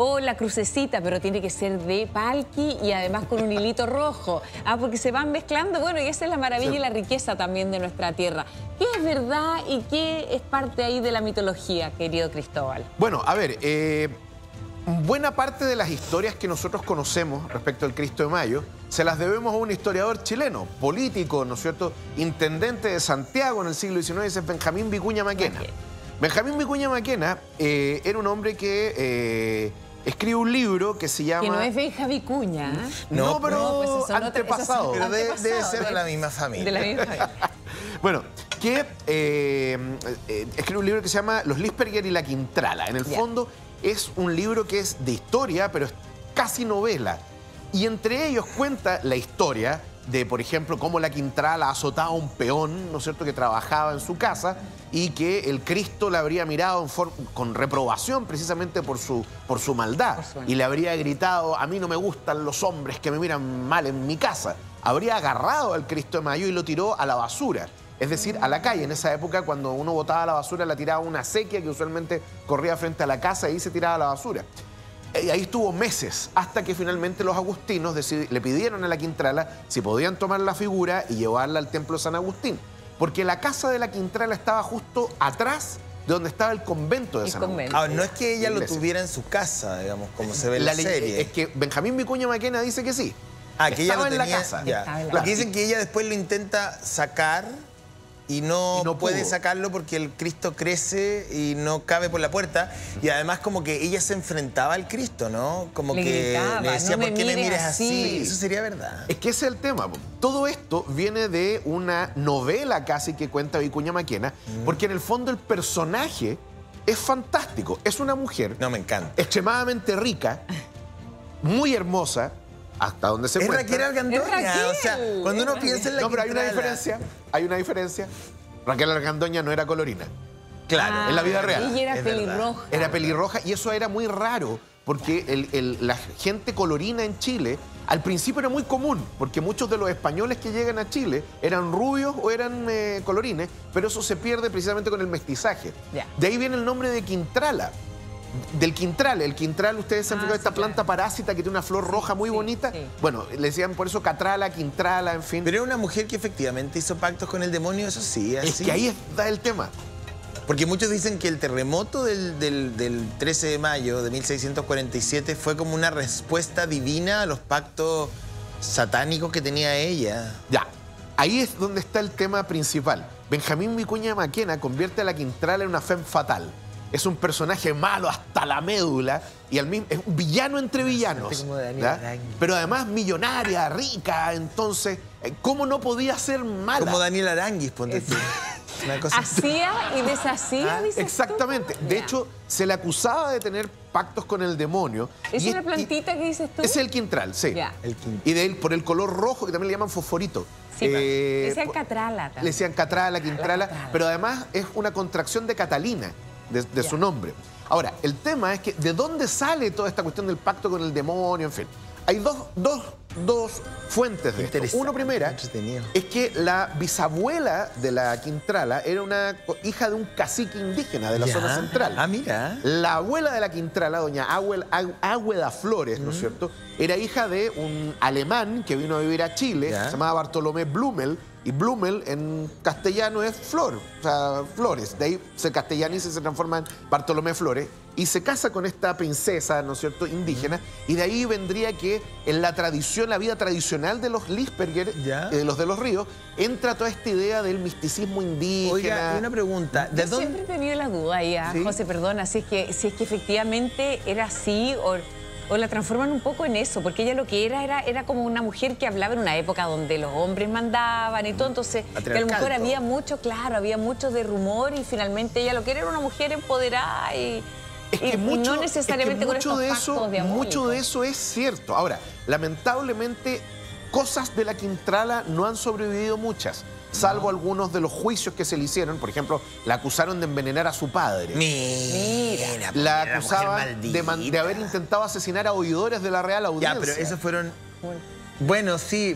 O la crucecita, pero tiene que ser de palqui y además con un hilito rojo. Porque se van mezclando. Bueno, y esa es la maravilla y la riqueza también de nuestra tierra. ¿Qué es verdad y qué es parte ahí de la mitología, querido Cristóbal? Bueno, a ver, buena parte de las historias que nosotros conocemos respecto al Cristo de Mayo se las debemos a un historiador chileno, político, ¿no es cierto?, intendente de Santiago en el siglo XIX, es Benjamín Vicuña Maquena. Benjamín Vicuña Maquena era un hombre que escribe un libro que se llama... Que no es Benja Vicuña. No, pero pues antepasado. Pero debe ser de la misma familia. De la misma familia. Bueno, que escribe un libro que se llama Los Lisperger y la Quintrala. En el fondo es un libro que es de historia, pero es casi novela. Y entre ellos cuenta la historia de, por ejemplo, cómo la Quintrala azotaba a un peón, ¿no es cierto?, que trabajaba en su casa y que el Cristo le habría mirado con reprobación precisamente por su maldad. Y le habría gritado: a mí no me gustan los hombres que me miran mal en mi casa. Habría agarrado al Cristo de Mayo y lo tiró a la basura. Es decir, a la calle. En esa época, cuando uno botaba la basura, la tiraba a una acequia que usualmente corría frente a la casa y ahí se tiraba a la basura. Y ahí estuvo meses, hasta que finalmente los agustinos le pidieron a la Quintrala si podían tomar la figura y llevarla al templo de San Agustín. Porque la casa de la Quintrala estaba justo atrás de donde estaba el convento de San Agustín. Ahora, no es que ella lo tuviera en su casa, digamos, como se ve en la serie. Es que Benjamín Vicuña Maquena dice que sí. Que ella lo tenía en la casa. Porque dicen que ella después lo intenta sacar y no puede sacarlo porque el Cristo crece y no cabe por la puerta. Y además como que ella se enfrentaba al Cristo, ¿no? Como le que gritaba, le decía: no ¿por qué me mires así? así? Eso sería verdad. Es que ese es el tema. Todo esto viene de una novela casi que cuenta Vicuña Maquena, porque en el fondo el personaje es fantástico. Es una mujer No, me encanta. extremadamente rica, muy hermosa, hasta donde se cuenta. Es Raquel Argandoña. Es Raquel. O sea, cuando uno piensa en la No, pero hay una Quintrala. diferencia. Hay una diferencia. Raquel Argandoña no era colorina. Claro. En la vida real. Y era Es verdad. pelirroja. Era pelirroja y eso era muy raro porque la gente colorina en Chile al principio era muy común porque muchos de los españoles que llegan a Chile eran rubios o eran colorines, pero eso se pierde precisamente con el mestizaje. De ahí viene el nombre de Quintrala. Del quintral. El quintral, ustedes se han fijado, esta planta parásita que tiene una flor roja muy bonita. Bueno, le decían por eso catrala, quintrala, en fin. Pero era una mujer que efectivamente hizo pactos con el demonio, eso sí. Así. Es que ahí está el tema. Porque muchos dicen que el terremoto del 13 de mayo de 1647 fue como una respuesta divina a los pactos satánicos que tenía ella. Ya, ahí es donde está el tema principal. Benjamín Vicuña Maquena convierte a la Quintrala en una femme fatal. Es un personaje malo hasta la médula y es un villano entre villanos. Como Daniel Arangui. Pero además millonaria, rica, entonces, ¿cómo no podía ser mala? Como Daniel Aranguis, ponte tú. Una cosa así. Hacía y deshacía, dices Exactamente. tú. De hecho, se le acusaba de tener pactos con el demonio. ¿Es una plantita que dices tú? Es el quintral, sí. Ya. El quinto. Y de él, por el color rojo, que también le llaman fosforito. Sí, le decían catrala también. Le decían catrala, quintrala, catrala. pero además es una contracción de Catalina, de su nombre. Ahora, el tema es que ¿de dónde sale toda esta cuestión del pacto con el demonio? En fin, hay dos fuentes de esto. Una primera Entretenido. es que la bisabuela de la Quintrala era una hija de un cacique indígena de la zona central. Ah, mira. La abuela de la Quintrala, doña Águeda Flores, ¿no es cierto?, era hija de un alemán que vino a vivir a Chile, se llamaba Bartolomé Blumel, y Blumel en castellano es flor, o sea, flores. De ahí se castellaniza y se transforma en Bartolomé Flores. Y se casa con esta princesa, ¿no es cierto?, indígena. Y de ahí vendría que en la tradición, la vida tradicional de los Lisperger, los de los ríos, entra toda esta idea del misticismo indígena. Oiga, una pregunta. ¿De Yo dónde? siempre he tenido la duda ahí, José, perdona, si es que efectivamente era así o la transforman un poco en eso, porque ella lo que era como una mujer que hablaba en una época donde los hombres mandaban y todo, entonces que a lo mejor había mucho, había mucho de rumor y finalmente ella lo que era una mujer empoderada y no necesariamente con estos pactos diabólicos. Mucho de eso es cierto. Ahora, lamentablemente, cosas de la Quintrala no han sobrevivido muchas. Salvo algunos de los juicios que se le hicieron. Por ejemplo, la acusaron de envenenar a su padre. Mira. La acusaban de haber intentado asesinar a oidores de la Real Audiencia. Ya, pero esos fueron... Bueno, sí.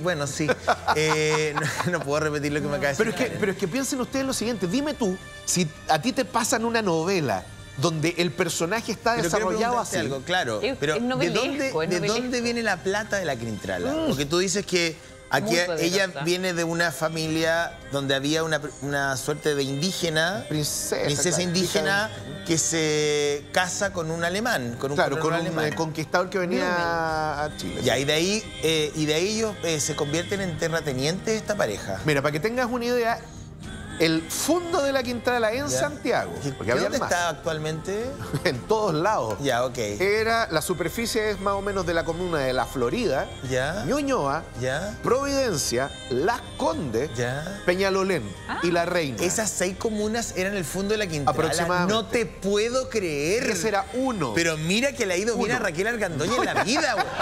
No puedo repetir lo que me acaba de decir. Pero es que piensen ustedes lo siguiente. Dime tú, si a ti te pasan una novela donde el personaje está desarrollado así. Algo, claro, pero ¿de dónde viene la plata de la Quintrala? Porque tú dices que aquí ella viene de una familia donde había una suerte de indígena, princesa indígena, que se casa con un alemán, con un conquistador que venía a Chile. Ya, y de ahí ellos se convierten en terratenientes esta pareja. Mira, para que tengas una idea, el fondo de la Quintrala en Santiago. ¿Dónde está actualmente? En todos lados. Ya, ok. La superficie es más o menos de la comuna de La Florida, Ñuñoa, Providencia, Las Condes, Peñalolén y La Reina. Esas 6 comunas eran el fondo de la Quintrala. Aproximadamente. No te puedo creer. Ese era uno. Pero mira que le ha ido bien a Raquel Argandoña en la vida, weón.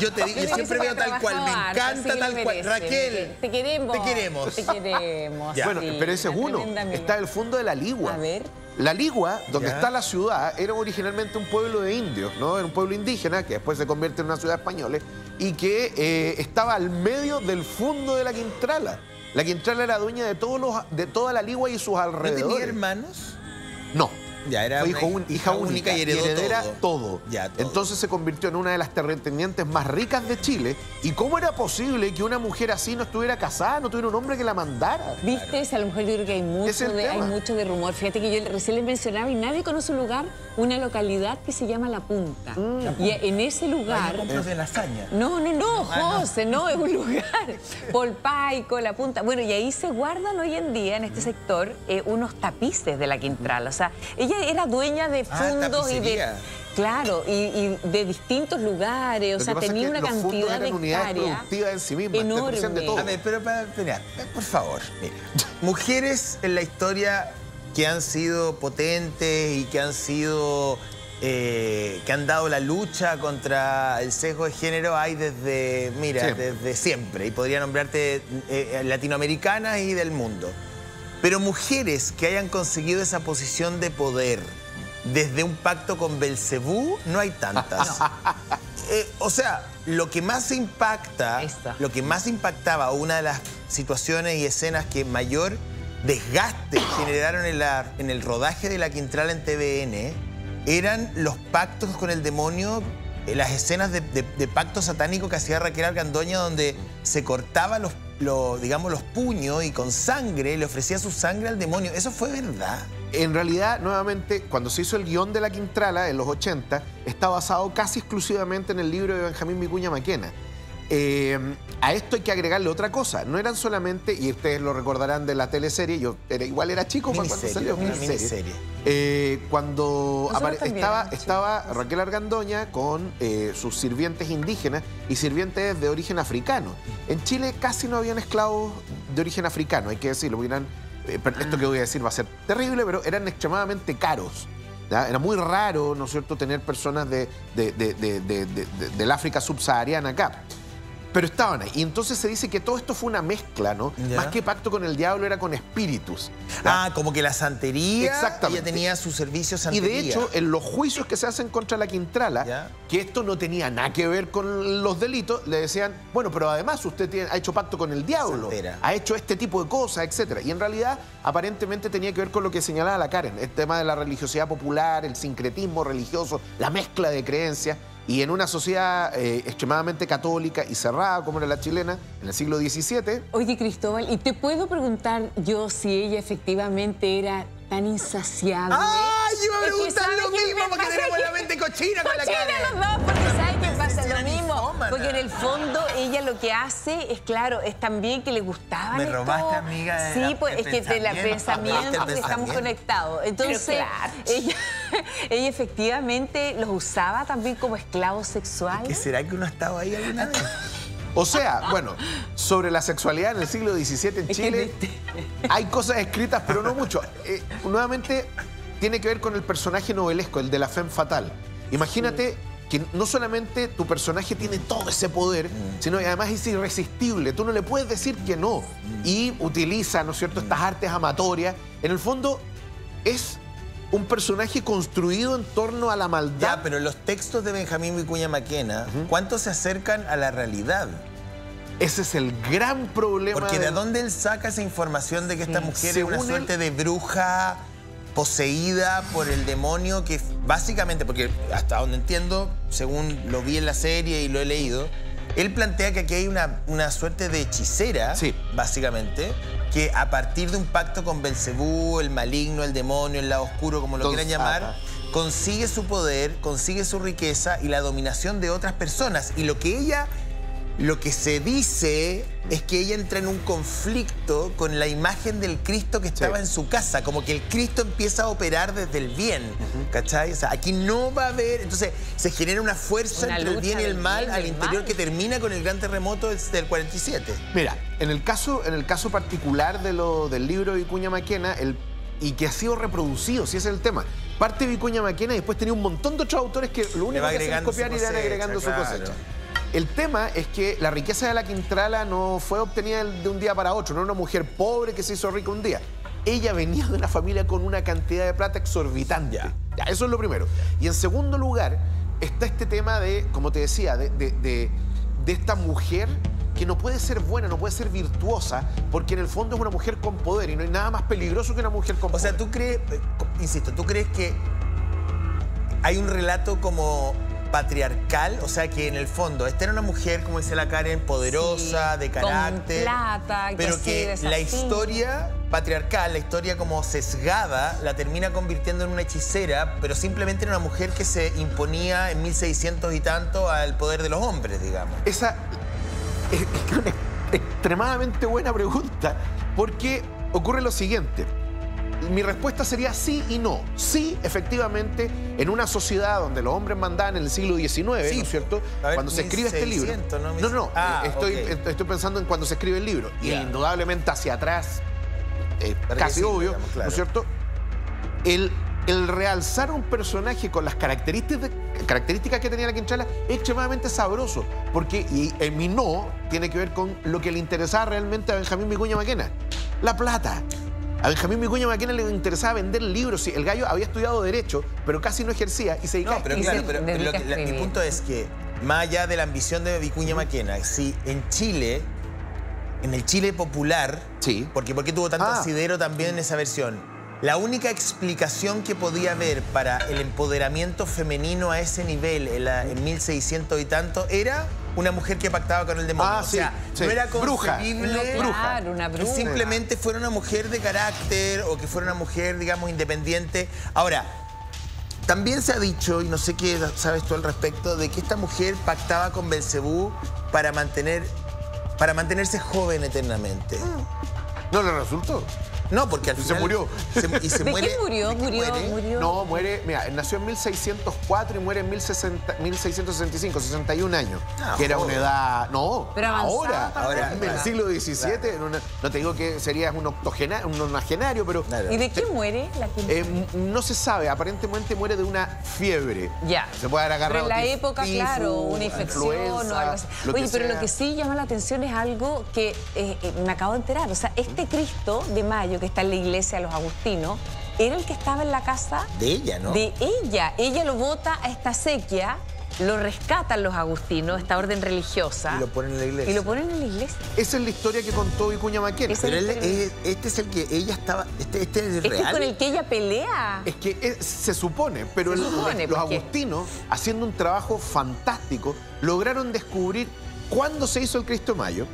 Yo te digo, yo siempre veo tal cual, me encanta tal cual. Raquel, te queremos. Te queremos. Te queremos. Bueno, pero ese es uno. Está el fondo de La Ligua. A ver. La Ligua, donde está la ciudad, era originalmente un pueblo de indios, ¿no? Era un pueblo indígena que después se convierte en una ciudad española y que estaba al medio del fondo de la Quintrala. La Quintrala era dueña de toda La Ligua y sus alrededores. ¿No tenía hermanos? No. Ya era hija única y heredera todo. Ya, todo. Entonces se convirtió en una de las terratenientes más ricas de Chile. ¿Y cómo era posible que una mujer así no estuviera casada, no tuviera un hombre que la mandara? ¿Viste? A lo mejor yo creo que hay mucho de rumor. Fíjate que yo recién les mencionaba y nadie conoce un lugar, una localidad que se llama La Punta. Y en ese lugar... de lasaña. No, José, no, es un lugar. Polpaico, La Punta. Bueno, y ahí se guardan hoy en día, en este sector, unos tapices de la Quintrala. O sea, ella era dueña de fondos y de... Claro, y de distintos lugares, o sea, tenía una cantidad de hectáreas en sí mismas, enorme. De todo. A ver, pero mira, por favor, mira. Mujeres en la historia que han sido potentes y que han sido... que han dado la lucha contra el sesgo de género hay desde siempre. Y podría nombrarte latinoamericanas y del mundo. Pero mujeres que hayan conseguido esa posición de poder desde un pacto con Belcebú, no hay tantas. No. O sea, lo que más impactaba, una de las situaciones y escenas que mayor desgaste generaron en el rodaje de la Quintrala en TVN, eran los pactos con el demonio, las escenas de pacto satánico que hacía Raquel Argandoña, donde se cortaba los puños y con sangre le ofrecía su sangre al demonio. ¿Eso fue verdad? En realidad, nuevamente, cuando se hizo el guión de la Quintrala en los 80, está basado casi exclusivamente en el libro de Benjamín Vicuña Maquena. A esto hay que agregarle otra cosa. No eran solamente, y ustedes lo recordarán de la teleserie, igual era chico cuando salió una miniserie. Cuando estaba Raquel Argandoña con sus sirvientes indígenas y sirvientes de origen africano. En Chile casi no habían esclavos de origen africano, hay que decirlo. Esto que voy a decir va a ser terrible, pero eran extremadamente caros. ¿Ya? Era muy raro, ¿no es cierto?, tener personas del África subsahariana acá. Pero estaban ahí. Y entonces se dice que todo esto fue una mezcla, ¿no? Más que pacto con el diablo, era con espíritus. Como que la santería. Exactamente. Ella tenía su servicio santería. Y de hecho, en los juicios que se hacen contra la Quintrala, que esto no tenía nada que ver con los delitos, le decían, bueno, pero además usted ha hecho pacto con el diablo, ha hecho este tipo de cosas, etc. Y en realidad, aparentemente tenía que ver con lo que señalaba la Karen, el tema de la religiosidad popular, el sincretismo religioso, la mezcla de creencias. Y en una sociedad extremadamente católica y cerrada como era la chilena en el siglo XVII. Oye, Cristóbal, ¿y te puedo preguntar yo si ella efectivamente era tan insaciable? ¡Ay, yo me preguntar lo mismo porque tenemos la mente cochina con la cara! Los dos, porque ¿sabes qué pasa? Lo mismo. Porque en el fondo ella lo que hace es, claro, es también que le gustaban Me robaste, amiga, sí, pues es que de la pensamiento estamos conectados. Entonces, ella efectivamente los usaba también como esclavos sexuales. ¿Qué será que uno ha estado ahí alguna vez? O sea, bueno, sobre la sexualidad en el siglo XVII en Chile hay cosas escritas, pero no mucho. Nuevamente, tiene que ver con el personaje novelesco, el de la femme fatale. Imagínate que no solamente tu personaje tiene todo ese poder, sino que además es irresistible. Tú no le puedes decir que no. Y utiliza, ¿no es cierto?, estas artes amatorias. En el fondo, es un personaje construido en torno a la maldad. Ya, pero los textos de Benjamín Vicuña Maquena, ¿cuánto se acercan a la realidad? Ese es el gran problema. Porque ¿de dónde él saca esa información de que esta mujer es una suerte de bruja poseída por el demonio que básicamente, porque hasta donde entiendo, según lo vi en la serie y lo he leído, él plantea que aquí hay una suerte de hechicera, básicamente, que a partir de un pacto con Belcebú, el maligno, el demonio, el lado oscuro, como lo quieran llamar, consigue su poder, consigue su riqueza y la dominación de otras personas. Y lo que se dice es que ella entra en un conflicto con la imagen del Cristo que estaba en su casa. Como que el Cristo empieza a operar desde el bien, ¿cachai? O sea, aquí no va a haber... Entonces, se genera una fuerza entre el bien y el mal al interior que termina con el gran terremoto del 47. Mira, en el caso particular del libro de Vicuña Maquena, y que ha sido reproducido, si ese es el tema. Parte Vicuña Maquena y después tenía un montón de otros autores que lo único que hacen es copiar y van agregando su cosecha. El tema es que la riqueza de la Quintrala no fue obtenida de un día para otro, no era una mujer pobre que se hizo rica un día. Ella venía de una familia con una cantidad de plata exorbitante. Ya, eso es lo primero. Y en segundo lugar, está este tema de, como te decía, de esta mujer que no puede ser buena, no puede ser virtuosa, porque en el fondo es una mujer con poder y no hay nada más peligroso que una mujer con poder. O sea, tú crees, insisto, ¿tú crees que hay un relato como patriarcal? O sea, que en el fondo esta era una mujer, como dice la Karen, poderosa, de carácter, con plata, pero que la historia patriarcal, la historia como sesgada, la termina convirtiendo en una hechicera, pero simplemente era una mujer que se imponía en 1600 y tanto al poder de los hombres, digamos. Esa es una extremadamente buena pregunta, porque ocurre lo siguiente. Mi respuesta sería sí y no. Sí, efectivamente, en una sociedad donde los hombres mandaban en el siglo XIX, ¿no es cierto? Ver, cuando se escribe este libro. Estoy pensando en cuando se escribe el libro. Y indudablemente hacia atrás, casi obvio, digamos, ¿no es cierto? El realzar a un personaje con las características que tenía la Quintrala es extremadamente sabroso. Porque, y mi no, tiene que ver con lo que le interesaba realmente a Benjamín Vicuña Maquena. La plata. A Benjamín Vicuña Maquena le interesaba vender libros. El gallo había estudiado Derecho, pero casi no ejercía y se dedicaba a escribir. Pero mi punto es que, más allá de la ambición de Vicuña Maquena, si en Chile, en el Chile popular, porque ¿por qué tuvo tanto asidero también en esa versión? La única explicación que podía haber para el empoderamiento femenino a ese nivel en 1600 y tanto era una mujer que pactaba con el demonio. O sea, no era concebible una bruja. Que simplemente fuera una mujer de carácter o que fuera una mujer, digamos, independiente. Ahora, también se ha dicho, y no sé qué sabes tú al respecto, de que esta mujer pactaba con Belcebú para mantenerse joven eternamente. ¿No le resultó? No, porque al final... Se murió. ¿De qué murió? ¿Murió? No, muere... Mira, nació en 1604 y muere en 1665, 61 años. Que era una edad... No, pero ahora en el siglo XVII, no te digo que sería un octogenario, pero... ¿Y de qué muere la Quintrala? No se sabe, aparentemente muere de una fiebre. Ya. Se puede haber agarrado... Pero en la época, claro, una infección o algo así. Oye, pero lo que sí llama la atención es algo que me acabo de enterar. O sea, este Cristo de Mayo, que está en la iglesia de los agustinos, era el que estaba en la casa de ella, ¿no? De ella. Ella lo bota a esta sequía, lo rescatan los agustinos, esta orden religiosa. Y lo ponen en la iglesia. Esa es la historia que contó Vicuña Maquena. Pero este es el que ella estaba... Este es el real. Este es con el que ella pelea. Es que se supone, pero los agustinos, haciendo un trabajo fantástico, lograron descubrir cuándo se hizo el Cristo de Mayo,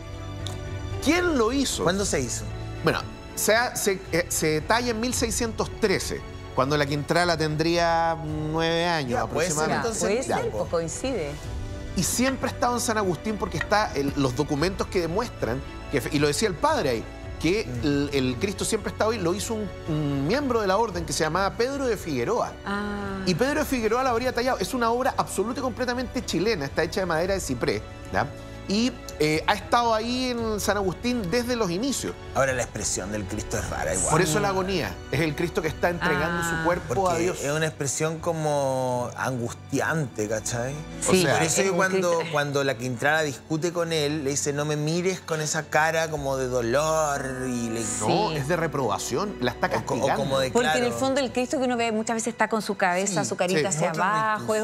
quién lo hizo. ¿Cuándo se hizo? Bueno, se talla en 1613, cuando la Quintrala tendría 9 años aproximadamente. Puede ser, pues coincide. Y siempre ha estado en San Agustín porque está los documentos que demuestran, y lo decía el padre ahí, que el Cristo siempre ha estado ahí. Lo hizo un miembro de la orden que se llamaba Pedro de Figueroa. Y Pedro de Figueroa la habría tallado. Es una obra absolutamente completamente chilena, está hecha de madera de ciprés, ¿ya? Y ha estado ahí en San Agustín desde los inicios. Ahora la expresión del Cristo es rara igual. Por eso la agonía. Es el Cristo que está entregando su cuerpo a Dios. Es una expresión como angustiante, ¿cachai? Sí, por eso cuando la Quintrala discute con él, le dice, no me mires con esa cara como de dolor. No, es de reprobación. La está castigando. Porque en el fondo el Cristo que uno ve muchas veces está con su cabeza, su carita hacia abajo. Es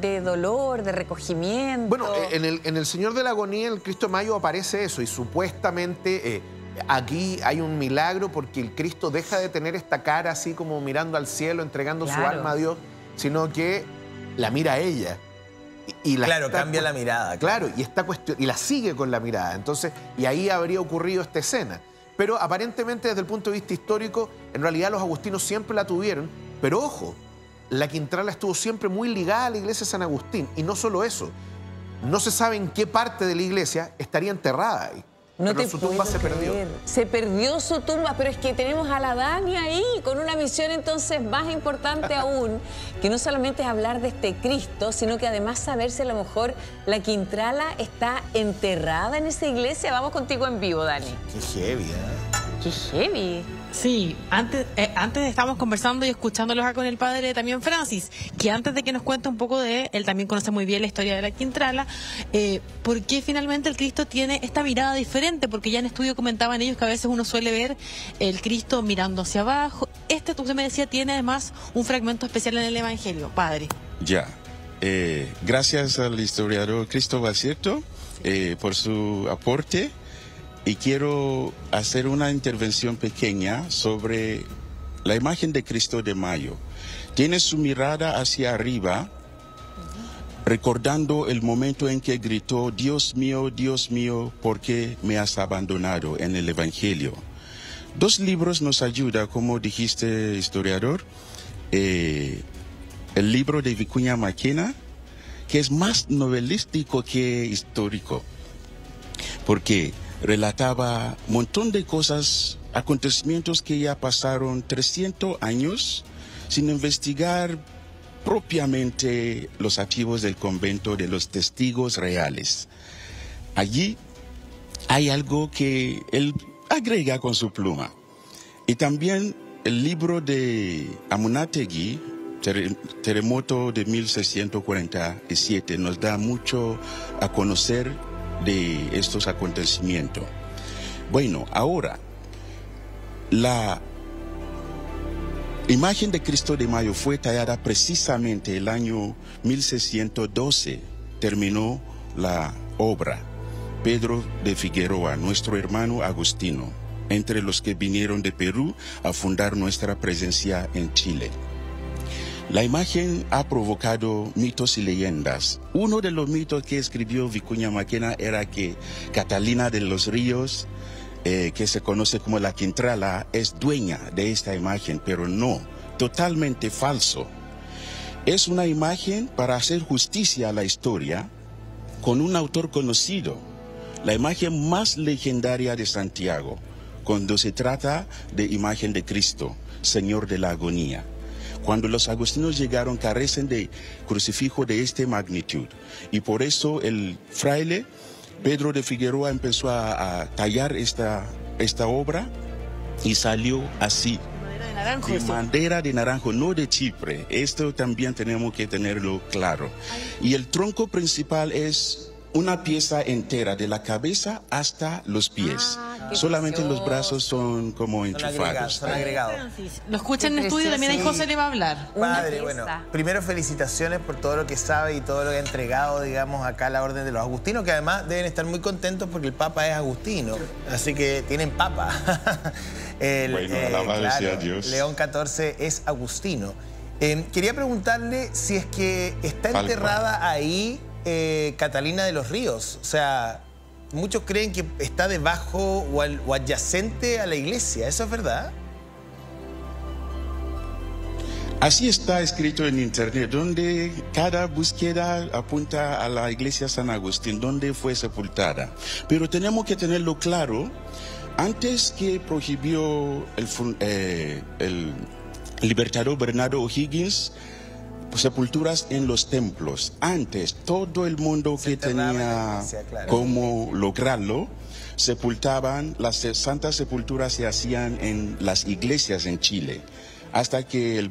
de dolor, de recogimiento. Bueno, en el Señor de la Agonía, el Cristo de Mayo, aparece eso y supuestamente aquí hay un milagro porque el Cristo deja de tener esta cara así como mirando al cielo, entregando su alma a Dios, sino que la mira a ella. Claro, cambia la mirada. Claro, y la sigue con la mirada. Entonces, y ahí habría ocurrido esta escena. Pero aparentemente, desde el punto de vista histórico, en realidad los agustinos siempre la tuvieron. Pero ojo, la Quintrala estuvo siempre muy ligada a la iglesia de San Agustín. Y no solo eso, no se sabe en qué parte de la iglesia estaría enterrada ahí. No pero su tumba se perdió. Se perdió su tumba, pero es que tenemos a la Dani ahí con una misión entonces más importante aún, que no solamente es hablar de este Cristo, sino que además saber si a lo mejor la Quintrala está enterrada en esa iglesia. Vamos contigo en vivo, Dani. Qué heavy, ¿eh? Qué heavy. Sí, antes estábamos conversando y escuchándolo acá con el padre también Francis, que antes de que nos cuente un poco de él también conoce muy bien la historia de la Quintrala, ¿por qué finalmente el Cristo tiene esta mirada diferente? Porque ya en estudio comentaban ellos que a veces uno suele ver el Cristo mirando hacia abajo. Usted me decía, tiene además un fragmento especial en el Evangelio, padre. Ya, gracias al historiador Cristóbal Cierto por su aporte. Y quiero hacer una intervención pequeña sobre la imagen de Cristo de Mayo. Tiene su mirada hacia arriba, recordando el momento en que gritó, Dios mío, ¿por qué me has abandonado?, en el Evangelio. Dos libros nos ayudan, como dijiste, historiador. El libro de Vicuña Maquena, que es más novelístico que histórico, porque relataba un montón de cosas, acontecimientos que ya pasaron 300 años sin investigar propiamente los archivos del convento de los testigos reales. Allí hay algo que él agrega con su pluma. Y también el libro de Amunátegui, Terremoto de 1647, nos da mucho a conocer de estos acontecimientos. Bueno, ahora, la imagen de Cristo de Mayo fue tallada precisamente el año 1612. Terminó la obra Pedro de Figueroa, nuestro hermano agustino, entre los que vinieron de Perú a fundar nuestra presencia en Chile. La imagen ha provocado mitos y leyendas. Uno de los mitos que escribió Vicuña Maquena era que Catalina de los Ríos, que se conoce como la Quintrala, es dueña de esta imagen, pero no, totalmente falso. Es una imagen para hacer justicia a la historia con un autor conocido, la imagen más legendaria de Santiago, cuando se trata de imagen de Cristo, Señor de la Agonía. Cuando los agustinos llegaron, carecen de crucifijo de esta magnitud. Y por eso el fraile Pedro de Figueroa empezó a tallar esta obra y salió así. Madera de naranjo. De madera de naranjo, no de Chipre. Esto también tenemos que tenerlo claro. Y el tronco principal es una pieza entera, de la cabeza hasta los pies. Solamente los brazos son como enchufados. Son agregados. Lo escuchan en el estudio, también ahí José le va a hablar. Padre, bueno, primero felicitaciones por todo lo que sabe y todo lo que ha entregado, digamos, acá a la Orden de los Agustinos, que además deben estar muy contentos porque el Papa es agustino, así que tienen Papa. Alabado sea Dios. León XIV es agustino. Quería preguntarle si es que está enterrada ahí Catalina de los Ríos. O sea, muchos creen que está debajo o adyacente a la iglesia. ¿Eso es verdad? Así está escrito en internet, donde cada búsqueda apunta a la iglesia San Agustín, donde fue sepultada. Pero tenemos que tenerlo claro, antes que prohibió el libertador Bernardo O'Higgins sepulturas en los templos. Antes, todo el mundo que tenía cómo lograrlo, sepultaban, las santas sepulturas se hacían en las iglesias en Chile, hasta que el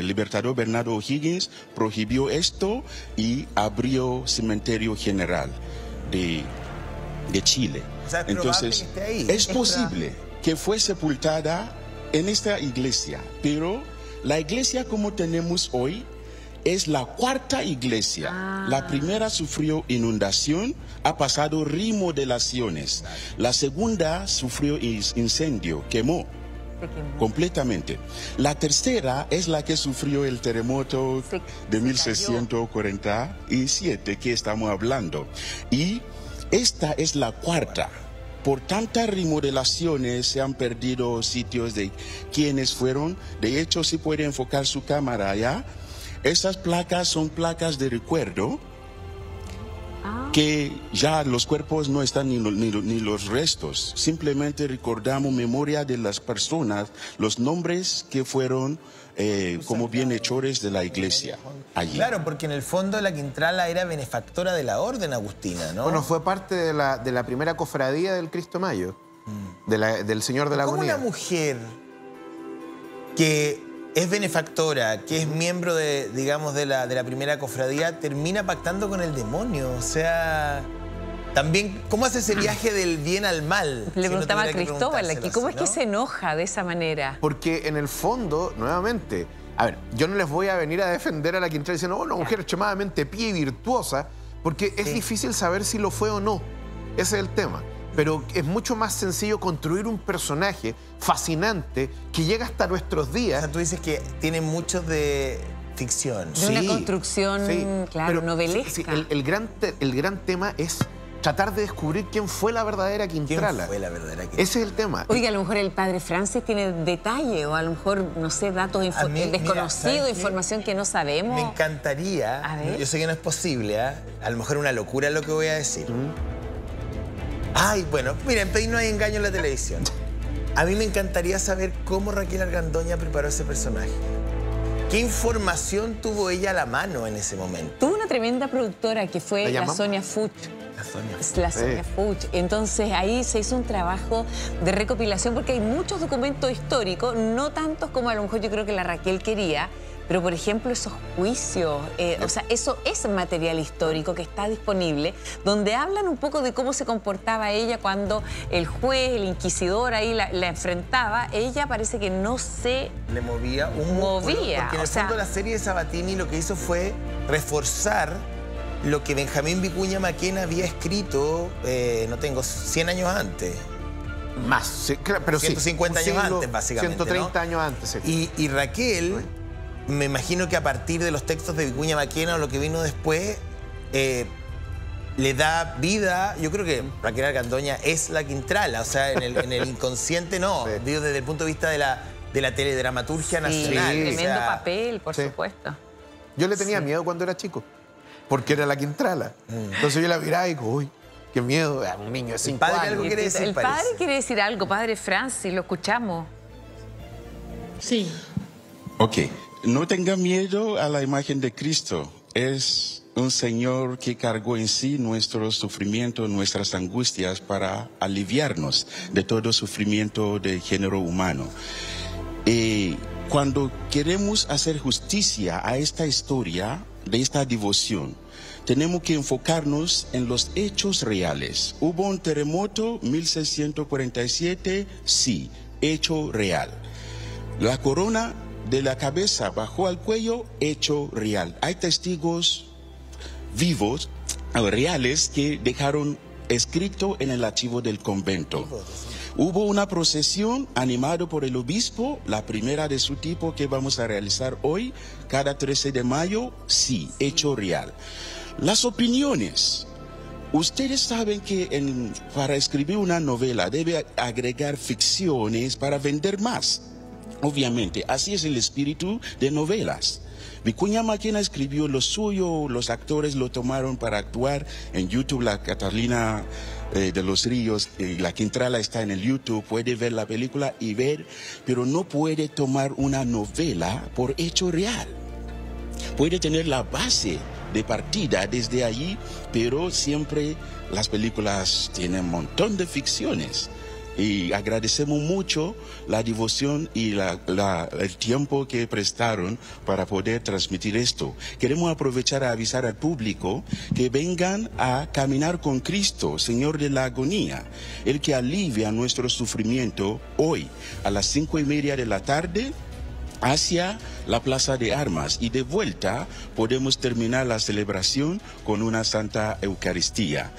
libertador Bernardo O'Higgins prohibió esto y abrió cementerio general de Chile. O sea, entonces, es posible que fue sepultada en esta iglesia, pero la iglesia como tenemos hoy es la cuarta iglesia. La primera sufrió inundación, ha pasado remodelaciones. La segunda sufrió incendio, quemó completamente. La tercera es la que sufrió el terremoto de 1647 que estamos hablando. Y esta es la cuarta. Por tantas remodelaciones se han perdido sitios de quienes fueron. De hecho, si puede enfocar su cámara allá, esas placas son placas de recuerdo, que ya los cuerpos no están ni los restos. Simplemente recordamos memoria de las personas, los nombres que fueron como bienhechores de la iglesia allí. Claro, porque en el fondo la Quintrala era benefactora de la orden agustina, ¿no? Bueno, fue parte de la primera cofradía del Cristo Mayo, del Señor de la Agonía. ¿Cómo una mujer que es benefactora, que es miembro de, digamos, de la primera cofradía, termina pactando con el demonio? O sea, también, ¿cómo hace ese viaje del bien al mal? Le preguntaba a Cristóbal aquí, ¿cómo es que se enoja de esa manera? Porque en el fondo, nuevamente, a ver, yo no les voy a venir a defender a la Quintrala diciendo, oh, una mujer extremadamente pía y virtuosa, porque es difícil saber si lo fue o no. Ese es el tema. Pero es mucho más sencillo construir un personaje fascinante que llega hasta nuestros días. O sea, tú dices que tiene mucho de ficción. De una construcción, claro, pero, novelesca. Sí, el gran tema es tratar de descubrir quién fue la verdadera Quintrala. ¿Quién fue la verdadera Quintrala? Ese es el tema. Oiga, a lo mejor el padre Francis tiene detalle o a lo mejor, no sé, datos desconocidos, información que no sabemos. Me encantaría, yo sé que no es posible, a lo mejor una locura lo que voy a decir. Ay, bueno, miren, en País no hay engaño en la televisión. A mí me encantaría saber cómo Raquel Argandoña preparó ese personaje. ¿Qué información tuvo ella a la mano en ese momento? Tuvo una tremenda productora que fue la Sonia Fuch. La Sonia Fuch. Entonces ahí se hizo un trabajo de recopilación porque hay muchos documentos históricos, no tantos como a lo mejor yo creo que la Raquel quería, pero por ejemplo esos juicios, o sea, eso es material histórico que está disponible, donde hablan un poco de cómo se comportaba ella cuando el juez, el inquisidor ahí la enfrentaba. Ella parece que no se... Le movía un músculo, porque en el fondo la serie de Sabatini lo que hizo fue reforzar lo que Benjamín Vicuña Maquena había escrito, no tengo, 100 años antes. Más, sí, pero 150 años antes, básicamente, 130 años antes, sí. Y Raquel, me imagino que a partir de los textos de Vicuña Maquena o lo que vino después, le da vida. Yo creo que Raquel Argandoña es la Quintrala, o sea, en el inconsciente no, digo, desde el punto de vista de la teledramaturgia nacional. Sí, tremendo papel, por supuesto. Yo le tenía miedo cuando era chico, porque era la Quintrala. Entonces yo la miraba y digo, uy, qué miedo, un niño de 5 años. Algo quiere decir, el padre quiere decir algo, padre Francis, lo escuchamos. Sí. Ok, no tenga miedo a la imagen de Cristo. Es un Señor que cargó en sí nuestros sufrimientos, nuestras angustias para aliviarnos de todo sufrimiento del género humano. Cuando queremos hacer justicia a esta historia de esta devoción, tenemos que enfocarnos en los hechos reales. ¿Hubo un terremoto 1647? Sí, hecho real. La corona de la cabeza bajó al cuello, hecho real. Hay testigos vivos, reales, que dejaron escrito en el archivo del convento. Hubo una procesión animada por el obispo, la primera de su tipo que vamos a realizar hoy, cada 13 de mayo, sí, hecho real. Las opiniones. Ustedes saben que para escribir una novela debe agregar ficciones para vender más. Obviamente, así es el espíritu de novelas. Vicuña Maquena escribió lo suyo, los actores lo tomaron para actuar. En YouTube, la Catalina de los Ríos, la Quintrala está en el YouTube, puede ver la película y ver, pero no puede tomar una novela por hecho real. Puede tener la base de partida desde allí, pero siempre las películas tienen un montón de ficciones. Y agradecemos mucho la devoción y el tiempo que prestaron para poder transmitir esto. Queremos aprovechar a avisar al público que vengan a caminar con Cristo, Señor de la Agonía, el que alivia nuestro sufrimiento hoy a las 5:30 de la tarde hacia la Plaza de Armas y de vuelta podemos terminar la celebración con una Santa Eucaristía.